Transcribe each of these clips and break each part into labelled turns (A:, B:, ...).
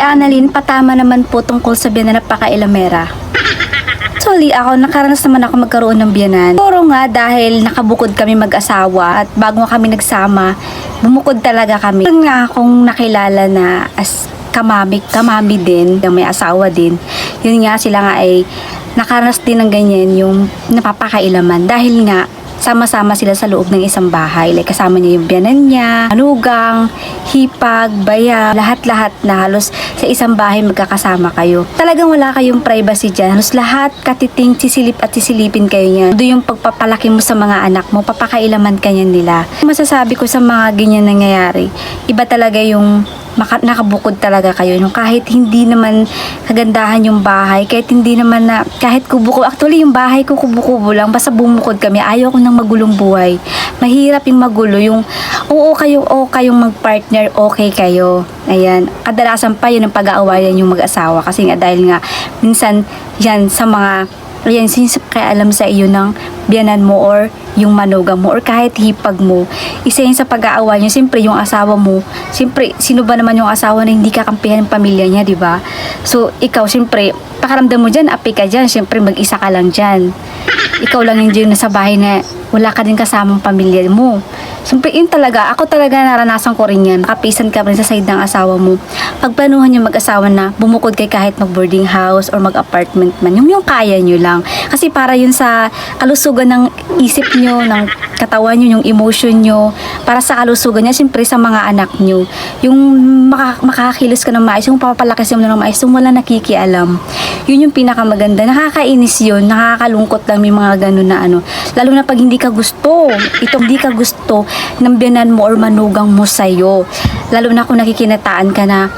A: Annalyn, patama naman po tungkol sa biyanan na napaka-ilamera. Actually, nakaranas naman ako magkaroon ng biyanan. Pero nga, dahil nakabukod kami mag-asawa at bago kami nagsama, bumukod talaga kami. Meron nga akong nakilala na as kamami din, yung may asawa din. Yun nga, sila nga ay nakaranas din ng ganyan, yung napapakailaman. Dahil nga, sama-sama sila sa loob ng isang bahay. Like, kasama niya yung biyanan niya, manugang, hipag, baya, lahat-lahat na halos sa isang bahay magkakasama kayo. Talagang wala kayong privacy dyan. Halos lahat katiting sisilip at sisilipin kayo niya. Doon yung pagpapalaki mo sa mga anak mo, papakailaman ka niya nila. Masasabi ko sa mga ganyan nangyayari, iba talaga yung nakabukod talaga kayo. Kahit hindi naman kagandahan yung bahay, kahit hindi naman na, kahit kubo-kubo, actually yung bahay ko kubo-kubo lang, basta bumukod kami, ayaw ko ng magulong buhay. Mahirap yung magulo, yung kayong mag-partner, okay kayo. Ayan, kadalasan pa yun ang pag-aawayan yung mag-asawa, kasi nga dahil nga, minsan yan sa mga kaya alam sa iyo ng biyanan mo or yung manugang mo or kahit hipag mo, isa yun sa pag-aaway nyo. Siyempre yung asawa mo, siyempre sino ba naman yung asawa na hindi kakampihan ng pamilya niya, di ba? So ikaw siyempre pakaramdam mo dyan, api ka dyan, siyempre mag-isa ka lang dyan, ikaw lang yung dyan nasa bahay na wala ka din kasamang pamilya mo. Siyempre yun talaga, ako talaga naranasan ko rin yan. Kapisan ka rin sa side ng asawa mo. Pagplanuhan yung mag-asawa na bumukod kay kahit mag-boarding house or mag-apartment man, yung kaya nyo lang. Kasi para yun sa kalusugan ng isip nyo, ng katawan nyo, yung emotion nyo, para sa kalusugan niya, siyempre sa mga anak nyo. Yung makakakilos ka ng maayos, yung papapalaki mo ng maayos, yung wala nakikialam. Yun yung pinakamaganda. Nakakainis yun, nakakalungkot lang may mga ganun na ano. Lalo na pag hindi ka gusto ng biyanan mo or manugang mo sa'yo. Lalo na kung nakikinataan ka na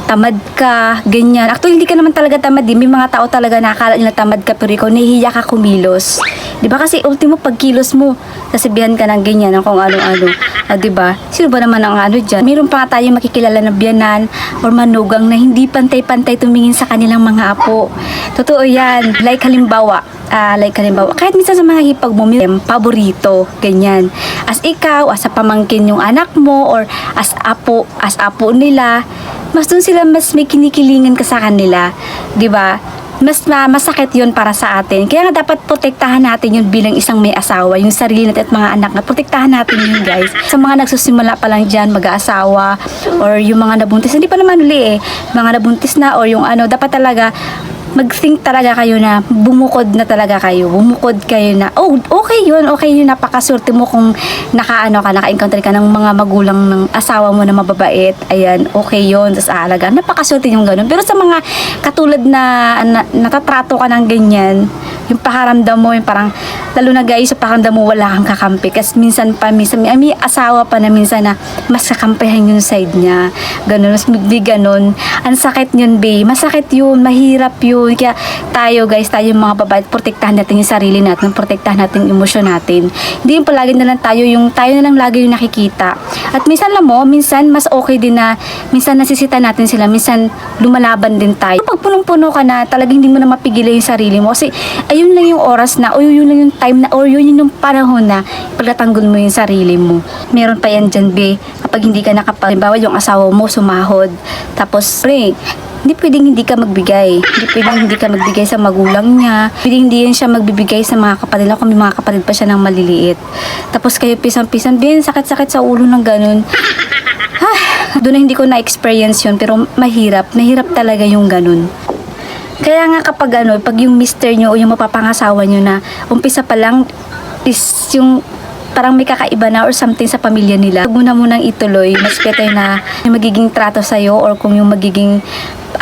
A: tamad ka, ganyan. Actually, hindi ka naman talaga tamad. May mga tao talaga nakakala nila tamad ka, pero ikaw nahihiya ka kumilos. Diba? Kasi ultimo pag kilos mo, sasabihan ka ng ganyan, ng kung ano-ano. Diba? Sino ba naman ang ano dyan? Mayroon pa nga tayong makikilala na biyanan or manugang na hindi pantay-pantay tumingin sa kanilang mga apo. Totoo yan. Like halimbawa, kahit minsan sa mga hipag mo, paborito, ganyan. As ikaw, as sa pamangkin yung anak mo, or as apo nila, mas dun sila mas may kinikilingan ka sa kanila, di ba? Mas masakit yun para sa atin. Kaya nga dapat protektahan natin yun bilang isang may asawa, yung sarili natin at mga anak na protektahan natin yun, guys. Sa mga nagsusimula pa lang dyan, mag-aasawa, or yung mga nabuntis, hindi pa naman uli mga nabuntis na, or yung dapat talaga mag-think talaga kayo na bumukod kayo na, okay yun, napakaswerte mo kung naka-encounter ka ng mga magulang ng asawa mo na mababait, ayan, okay yun, tas aalaga, napakaswerte yung ganun. Pero sa mga katulad na natatrato ka ng ganyan, yung pakaramdam mo, yung parang, lalo na guys, sa pakaramdam mo wala kang kakampi, kasi minsan may asawa pa na minsan na mas kakampihan yung side niya, ganun, mas di ganun, ang sakit yun, masakit yun, mahirap yun. Kaya tayo mga babae, protektahan natin yung sarili natin, protektahan natin yung emosyon natin. Hindi yung palagi na lang tayo na lang lagi yung nakikita. At minsan minsan mas okay din na minsan nasisita natin sila, minsan lumalaban din tayo. Pag punong-puno ka na, talagang hindi mo na mapigilan yung sarili mo. Kasi ayun lang yung oras na, o yun lang yung time na, or yun yung panahon na pagtatanggol mo yung sarili mo. Meron pa yan dyan, kapag hindi ka halimbawa yung asawa mo sumahod, tapos hindi pwedeng hindi ka magbigay. Hindi pwedeng hindi ka magbigay sa magulang niya. Pwedeng hindi yan siya magbibigay sa mga kapatid. Kung may mga kapatid pa siya ng maliliit. Tapos kayo pisang-pisang, sakit-sakit sa ulo ng ganun. Doon na hindi ko na-experience yun, pero mahirap. Mahirap talaga yung ganun. Kaya nga kapag pag yung mister nyo o yung mapapangasawa nyo na umpisa pa lang is yung parang may kakaiba na or something sa pamilya nila, huwag mo na munang ituloy. Mas better na yung magiging trato sa'yo or kung yung magiging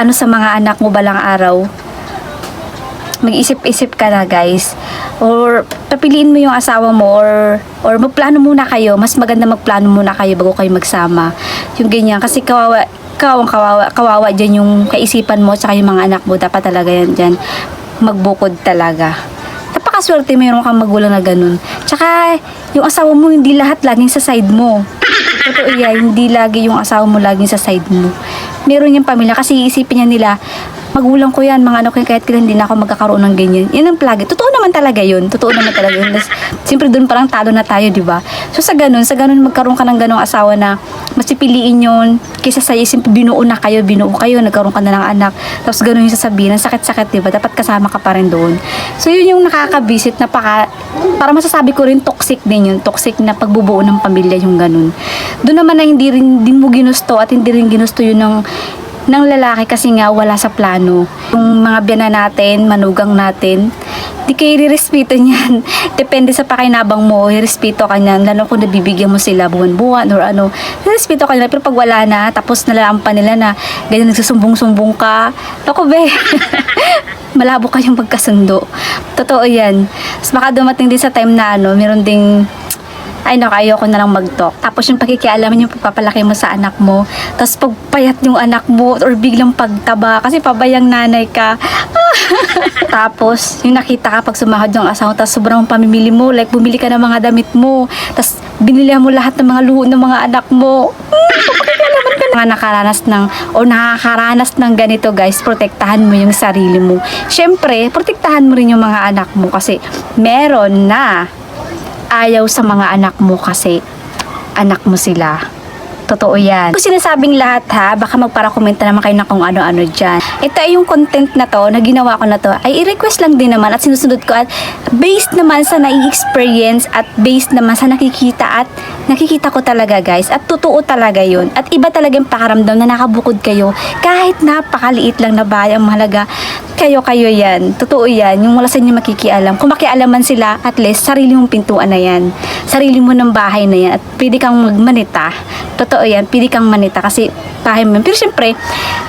A: sa mga anak mo balang araw, mag-isip-isip ka na, guys. Or papiliin mo yung asawa mo or magplano muna kayo. Mas maganda magplano muna kayo bago kayo magsama. Yung ganyan. Kasi kawawa dyan yung kaisipan mo at yung mga anak mo. Dapat talaga yan dyan magbukod talaga. Napakaswerte mayroon kang magulang na ganun. Tsaka yung asawa mo hindi lahat laging sa side mo. Totoo yan, hindi lagi yung asawa mo laging sa side mo. Meron yung pamilya kasi iisipin niya nila magulang ko yan, mga anak ko yan, kahit kailan hindi na ako magkakaroon ng ganyan. Yan ang palagi. Totoo naman talaga yun. Totoo naman talaga yun. Siyempre doon parang talo na tayo, di ba? So sa ganun magkaroon ka ng ganong asawa na mas pipiliin yun kaysa sa isip binuo kayo, nagkaroon ka na ng anak. Tapos ganun yung sasabihin, ang sakit-sakit, di ba? Dapat kasama ka pa rin doon. So yun yung nakakabisit na para masasabi ko rin toxic din yun. Toxic na pagbubuo ng pamilya yung ganun. Doon naman na hindi mo ginusto at hindi rin ginusto yun ng lalaki kasi nga wala sa plano. Yung mga biyanan natin, manugang natin, di kayo irespeto niyan. Depende sa pakinabang mo, irespeto ka niyan. Lalo kung nabibigyan mo sila buwan-buwan or ano, irespeto ka nila. Pero pag wala na, tapos nalaman pa nila na ganyan nagsusumbong-sumbong ka, ako be, malabo kayong magkasundo. Totoo yan. Tapos baka dumating din sa time na meron ding ay naku, ayoko na lang mag-talk. Tapos yung pakikialaman yung pagpapalaki mo sa anak mo. Tapos pagpayat yung anak mo or biglang pagtaba kasi pabayang nanay ka. Tapos yung nakita ka pag sumahod yung asawa tapos sobrang pamimili mo. Like bumili ka ng mga damit mo. Tapos binili mo lahat ng mga luho ng mga anak mo. Pakikialaman ka na. Mga nakakaranas ng ganito guys, protektahan mo yung sarili mo. Syempre, protektahan mo rin yung mga anak mo kasi meron na ayaw sa mga anak mo kasi anak mo sila. Totoo yan. Kung sinasabing lahat ha, baka magpara-komenta naman kayo na kung ano-ano dyan. Ito ay yung content na to, na ginawa ko na to, ay i-request lang din naman at sinusunod ko at based naman sa nai-experience at based naman sa nakikita ko talaga guys. At totoo talaga yun. At iba talaga yung pakaramdam na nakabukod kayo kahit napakaliit lang na bahay ang mahalaga. Kayo yan. Totoo yan. Yung wala sa inyo makikialam. Kung makialaman sila, at least sarili mong pintuan na yan. Sarili mo ng bahay na yan. At pwede kang magmanita. Totoo yan. Pwede kang manita kasi bahay mo. Pero syempre,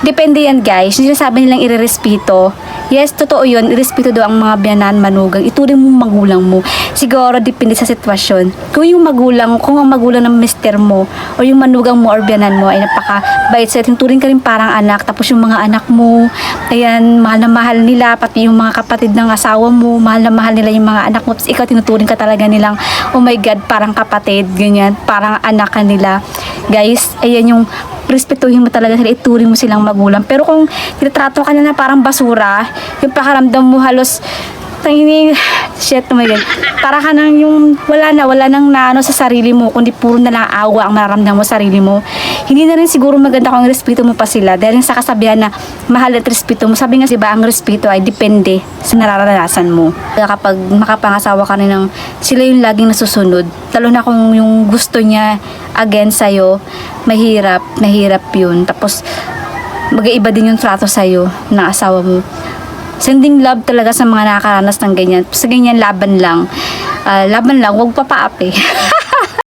A: depende yan guys. Yung sinasabi nilang irerespeto. Yes, totoo yun. Irespeto daw ang mga biyanan, manugang. Ituring mo magulang mo. Siguro, depende sa sitwasyon. Kung ang magulang ng mister mo o yung manugang mo or biyanan mo ay napaka-bait sa turing ka rin parang anak. Tapos yung mga anak mo, ayan, mahal na mahal nila, pati yung mga kapatid ng asawa mo, mahal na mahal nila yung mga anak mo. Tapos ikaw tinuturing ka talaga nilang, oh my God, parang kapatid, ganyan, parang anak ka nila. Guys, ayan yung respetuhin mo talaga sila, ituring mo silang magulang. Pero kung tinatrato ka na parang basura, yung pakaramdam mo halos shit, oh my God. Para ka nang yung wala nang naano sa sarili mo, kundi puro na lang awa ang mararamdaman mo sa sarili mo. Hindi na rin siguro maganda kung respeto mo pa sila dahil sa kasabihan na mahal at respeto mo. Sabi nga diba, ang respeto ay depende sa nararanasan mo. Kapag makapangasawa ka rin sila yung laging nasusunod, lalo na kung yung gusto niya again sa'yo, mahirap yun. Tapos mag-iiba din yung trato sa'yo ng asawa mo. Sending love talaga sa mga nakakaranas ng ganyan. Sa ganyan, laban lang. Huwag papaapi.